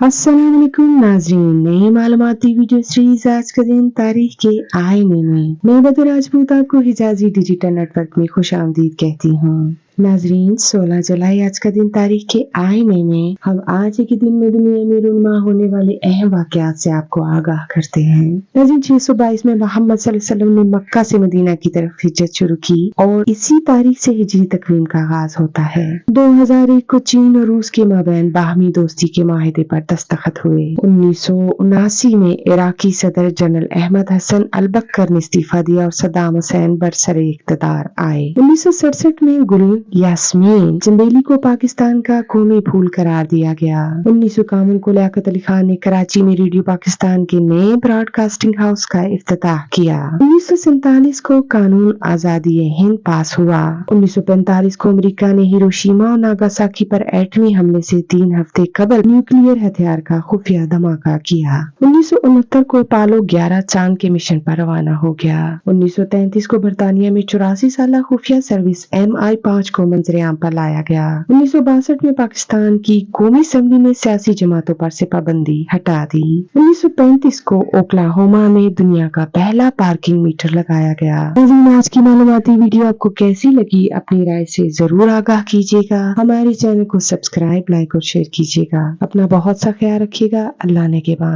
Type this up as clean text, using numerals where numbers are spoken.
अस्सलाम वालेकुम नाज़रीन, नई मालूमाती वीडियो सीरीज आज का दिन तारीख के आईने में मैं बदर राजपूत आपको हिजाजी डिजिटल नेटवर्क में खुशामदीद कहती हूँ। नाज़रीन 16 जुलाई आज का दिन तारीख के आईने में हम आज के दिन में दुनिया में रूनुमा होने वाले अहम वाक़यात से आपको आगाह करते हैं। नाज़रीन 622 में मोहम्मद सल्लल्लाहु अलैहि वसल्लम ने मक्का से मदीना की तरफ हिजरत शुरू की और इसी तारीख से हिजरी तकवीम का आगाज होता है। 2001 को चीन और रूस के माबैन बाहमी दोस्ती के माहिदे पर दस्तखत हुए। 1979 में इराकी सदर जनरल अहमद हसन अल-बकर ने इस्तीफा दिया और सद्दाम हुसैन बरसरे इक़्तिदार आए। 1967 में गुल यास्मीन चंदेली को पाकिस्तान का कौमी फूल करार दिया गया। 1951 को लियाकत अली खान ने कराची में रेडियो पाकिस्तान के नए ब्रॉडकास्टिंग हाउस का इफ्तिताह किया। 1947 को कानून आजादी हिंद पास हुआ। 1945 को अमेरिका ने हिरोशिमा और नागासाकी पर एटमी हमले से 3 हफ्ते कबल न्यूक्लियर हथियार का खुफिया धमाका किया। 1969 को अपोलो 11 चांद के मिशन पर रवाना हो गया। 1933 को बरतानिया में 84 साल खुफिया सर्विस MI5 को मंजरेआम पर लाया गया। 1962 में पाकिस्तान की कौमी असेंबली ने सियासी जमातों पर से पाबंदी हटा दी। 1935 को ओक्लाहोमा में दुनिया का पहला पार्किंग मीटर लगाया गया। आज की मालूमाती वीडियो आपको कैसी लगी, अपनी राय से जरूर आगाह कीजिएगा। हमारे चैनल को सब्सक्राइब, लाइक और शेयर कीजिएगा। अपना बहुत सा ख्याल रखिएगा। अल्लाह ने के बाद।